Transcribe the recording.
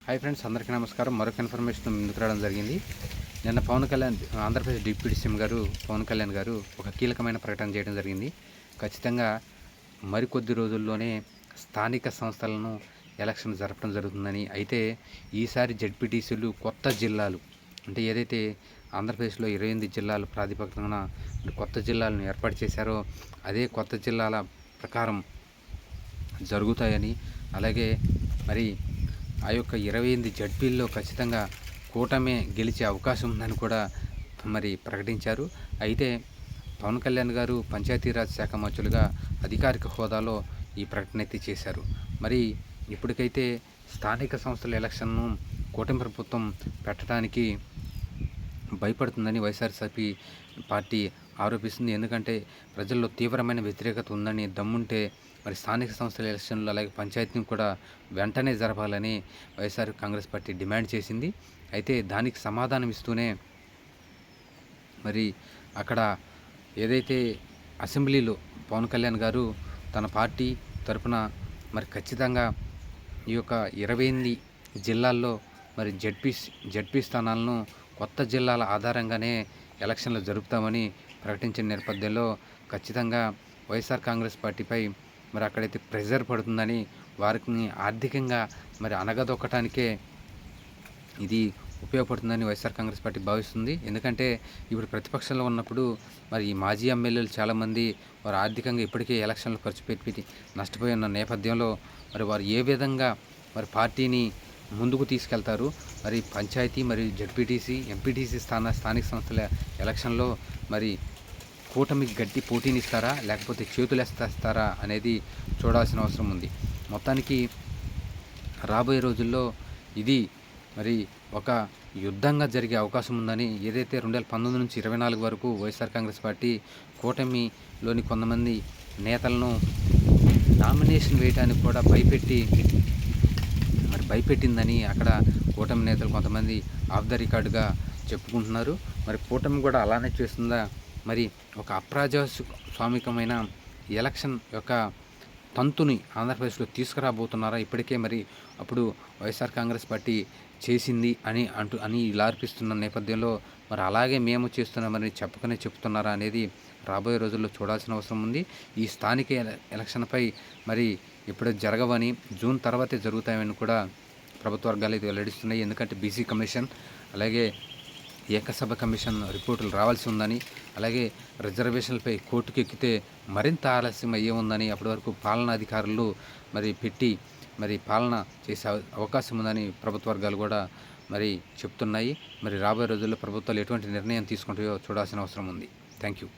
Hi friends, అందరికీ నమస్కారం. మరొక ఇన్ఫర్మేషన్ ముందుకు రావడం జరిగింది. నిన్న పవన్ కళ్యాణ్, ఆంధ్రప్రదేశ్ డిప్యూటీ సీఎం గారు పవన్ కళ్యాణ్ గారు ఒక కీలకమైన ప్రకటన చేయడం జరిగింది. ఖచ్చితంగా మరికొద్ది రోజుల్లోనే స్థానిక సంస్థలను ఎలక్షన్ జరపడం జరుగుతుందని. అయితే ఈసారి జెడ్పీటీసీలు కొత్త జిల్లాలు, అంటే ఏదైతే ఆంధ్రప్రదేశ్లో 28 జిల్లాల ప్రాతిపదికన కొత్త జిల్లాలను ఏర్పాటు చేశారో అదే కొత్త జిల్లాల ప్రకారం జరుగుతాయని, అలాగే మరి ఆ యొక్క 28 జడ్పీల్లో ఖచ్చితంగా కూటమే గెలిచే అవకాశం ఉందని కూడా మరి ప్రకటించారు. అయితే పవన్ కళ్యాణ్ గారు పంచాయతీరాజ్ శాఖ మంత్రులుగా అధికారిక హోదాలో ఈ ప్రకటన అయితే చేశారు. మరి ఇప్పటికైతే స్థానిక సంస్థల ఎలక్షన్ను కూటమి ప్రభుత్వం పెట్టడానికి భయపడుతుందని వైఎస్ఆర్సీపీ పార్టీ ఆరోపిస్తుంది. ఎందుకంటే ప్రజల్లో తీవ్రమైన వ్యతిరేకత ఉందని, దమ్ముంటే మరి స్థానిక సంస్థల ఎలక్షన్లు అలాగే పంచాయతీని కూడా వెంటనే జరపాలని వైఎస్ఆర్ కాంగ్రెస్ పార్టీ డిమాండ్ చేసింది. అయితే దానికి సమాధానం ఇస్తూనే మరి అక్కడ ఏదైతే అసెంబ్లీలో పవన్ కళ్యాణ్ గారు తన పార్టీ తరఫున మరి ఖచ్చితంగా ఈ యొక్క 28 జిల్లాల్లో మరి జడ్పీ స్థానాలను కొత్త జిల్లాల ఆధారంగానే ఎలక్షన్లు జరుపుతామని ప్రకటించిన నేపథ్యంలో ఖచ్చితంగా వైఎస్ఆర్ కాంగ్రెస్ పార్టీపై మరి అక్కడైతే ప్రెజర్ పడుతుందని, వారికి ఆర్థికంగా మరి అనగదొక్కటానికే ఇది ఉపయోగపడుతుందని వైఎస్ఆర్ కాంగ్రెస్ పార్టీ భావిస్తుంది. ఎందుకంటే ఇప్పుడు ప్రతిపక్షంలో ఉన్నప్పుడు మరి ఈ మాజీ ఎమ్మెల్యేలు చాలామంది వారు ఆర్థికంగా ఇప్పటికే ఎలక్షన్లు ఖర్చు పెట్టి నష్టపోయిన నేపథ్యంలో మరి వారు ఏ విధంగా మరి పార్టీని ముందుకు తీసుకెళ్తారు, మరి పంచాయతీ మరియు జడ్పీటీసీ ఎంపీటీసీ స్థానిక సంస్థల ఎలక్షన్లో మరి కూటమికి గట్టి పోటీనిస్తారా లేకపోతే చేతులేస్తారా అనేది చూడాల్సిన అవసరం ఉంది. మొత్తానికి రాబోయే రోజుల్లో ఇది మరి ఒక యుద్ధంగా జరిగే అవకాశం ఉందని, ఏదైతే 2019 నుంచి 24 వరకు వైఎస్ఆర్ కాంగ్రెస్ పార్టీ కూటమిలోని కొంతమంది నేతలను నామినేషన్ వేయడానికి కూడా భయపెట్టిందని అక్కడ కూటమి నేతలు కొంతమంది ఆఫ్ ద రికార్డుగా చెప్పుకుంటున్నారు. మరి కూటమి కూడా అలానే చేస్తుందా, మరి ఒక అప్రజాస్వామికమైన ఎలక్షన్ యొక్క తంతుని ఆంధ్రప్రదేశ్లో తీసుకురాబోతున్నారా? ఇప్పటికే మరి అప్పుడు వైఎస్ఆర్ కాంగ్రెస్ పార్టీ చేసింది అని ఇలా అర్పిస్తున్న నేపథ్యంలో మరి అలాగే మేము చేస్తున్నామని చెప్తున్నారా అనేది రాబోయే రోజుల్లో చూడాల్సిన అవసరం ఉంది. ఈ స్థానిక ఎలక్షన్పై మరి ఇప్పుడు జరగవని, జూన్ తర్వాతే జరుగుతాయని కూడా ప్రభుత్వ వర్గాలు అయితే వెల్లడిస్తున్నాయి. ఎందుకంటే బీసీ కమిషన్ అలాగే ఏకసభ కమిషన్ రిపోర్టులు రావాల్సి ఉందని, అలాగే రిజర్వేషన్లపై కోర్టుకు ఎక్కితే మరింత ఆలస్యం అయ్యే ఉందని, అప్పటి వరకు పాలనాధికారులు మరి పాలన చేసే అవకాశం ఉందని ప్రభుత్వ వర్గాలు కూడా మరి చెప్తున్నాయి. మరి రాబోయే రోజుల్లో ప్రభుత్వాలు ఎటువంటి నిర్ణయం తీసుకుంటాయో చూడాల్సిన అవసరం ఉంది. Thank you.